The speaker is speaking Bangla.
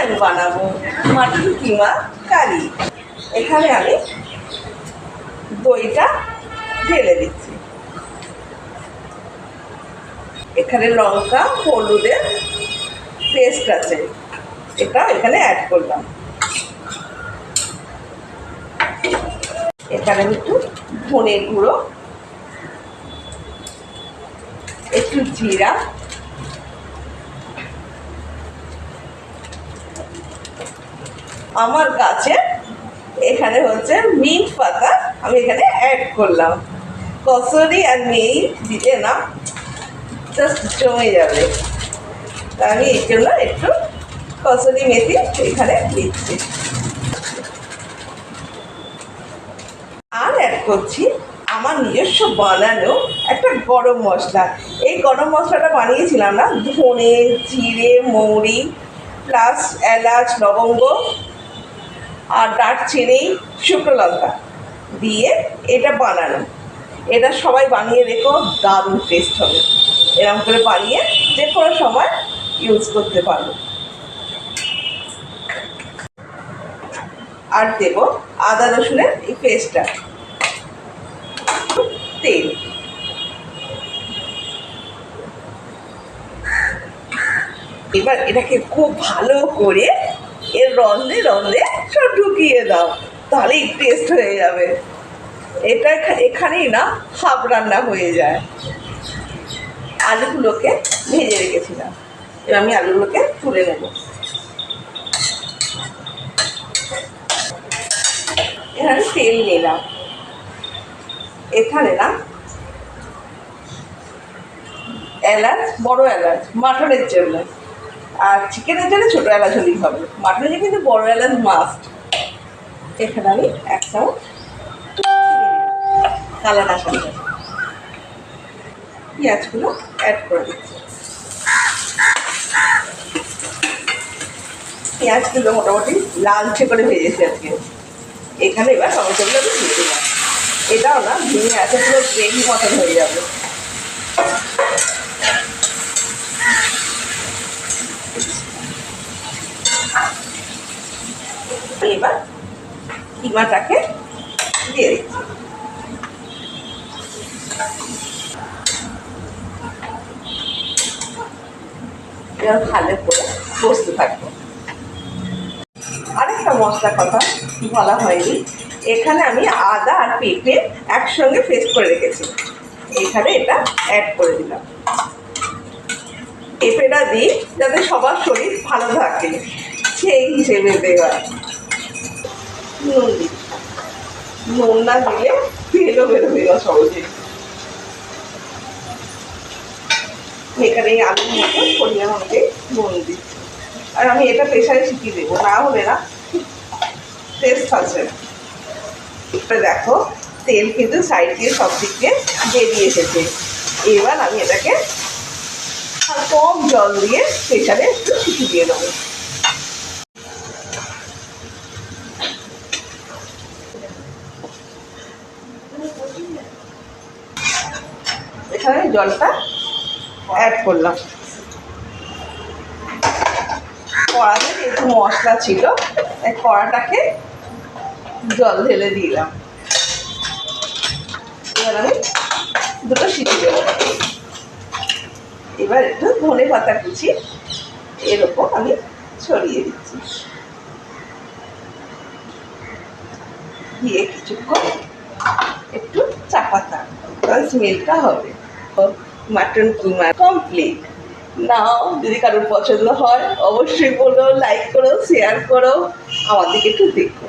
আমি বানাবো মাটন কিমা কারি। এখানে আমি দইটা ঢেলে দিচ্ছি। এখানে লঙ্কা হলুদের পেস্ট আছে, এটা এখানে অ্যাড করলাম। এখানে একটু ধনে গুঁড়ো, একটু জিরা, আমার গাছে এখানে হচ্ছে মিন্ট পাতা আমি এখানে অ্যাড করলাম। কসুরি আর মেথি দিলে না জাস্ট জমে যাবে, তা আমি এই জন্য একটু কসুরি মেথি এখানে দিচ্ছি। আর অ্যাড করছি আমার নিজস্ব বানানো একটা গরম মশলা। এই গরম মশলাটা বানিয়েছিলাম না, ধনে জিরে মৌরি প্লাস এলাচ লবঙ্গ আর দারচিনি শুকনো লঙ্কা দিয়ে এটা বানানো। এটা সবাই বানিয়ে রেখো, দারুণ টেস্ট হবে। এরকম করে বানিয়ে যে কোনো সময় ইউজ করতে পারো। আর দেবো আদা রসুনের এই পেস্টটা, তেল, এবার এটাকে খুব ভালো করে এর রন্ধে রন্ধে সব ঢুকিয়ে দাও, তাহলেই টেস্ট হয়ে যাবে। এটা এখানেই না হাফ রান্না হয়ে যায়। আলুগুলোকে ভেজে রেখেছিলাম, এবার আমি আলুগুলোকে তুলে নেব। এখানে তেল নিলাম, এখানে না এলাচ, বড় এলাচ মাটনের জন্য, আর চিকেনের জন্য ছোটো এলাচ হলেই হবে। মাটনের জন্য কিন্তু বড় এলাচ মাস্ট। এখানে আমি এক চামচ কালার আসার জন্য পেঁয়াজগুলো অ্যাড করে দিচ্ছি। পেঁয়াজগুলো মোটামুটি লালচে করে ভেজেছি আজকে। এখানে এবার টমেটোগুলো আমি দিয়ে দিলাম। এটাও না ভেঙে আছে, পুরো গ্রেভি মতন হয়ে যাবে। এবার কিমাটাকে দিয়ে দিচ্ছি। এবার ভালো করে কষতে থাকবো। আরেকটা মশলা কথা বলা হয়নি, এখানে আমি আদা আর পেঁপে একসঙ্গে পেস্ট করে রেখেছি, এখানে এটা অ্যাড করে দিলাম। পেঁপেটা দিই যাতে সবার শরীর ভালো থাকে, সেই হিসেবে দেওয়া। নুন দিই, নুন না দিলে তেলও বেরোবে না সহজে। এখানে এই আলুর মতো পরিমাণ আমাকে নুন দিচ্ছি। আর আমি এটা প্রেশারে শিখিয়ে দেবো, না হলে না টেস্ট আছে। দেখো তেল কিন্তু সাইড দিয়ে সব দিক দিয়ে বেরিয়ে এসেছে। এবার আমি এটাকে আর কম জল দিয়ে প্রেশারে একটু শিখিয়ে দিয়ে দেবো। এখানে জলটা অ্যাড করলাম। কড়াতে যেহেতু মশলা ছিল তাই কড়াটাকে জল ঢেলে দিলাম। এবার আমি দুটো সিটি দেবো। এবার একটু ধনে পাতা কুচি এর ওপর আমি ছড়িয়ে দিচ্ছি, দিয়ে কিছুক্ষণ একটু চাপাতা, তাহলে স্মেলটা হবে। মাটন কিমা কমপ্লিট। নাও যদি কারোর পছন্দ হয় অবশ্যই বলো, লাইক করো, শেয়ার করো, আমাদেরকে একটু দেখো।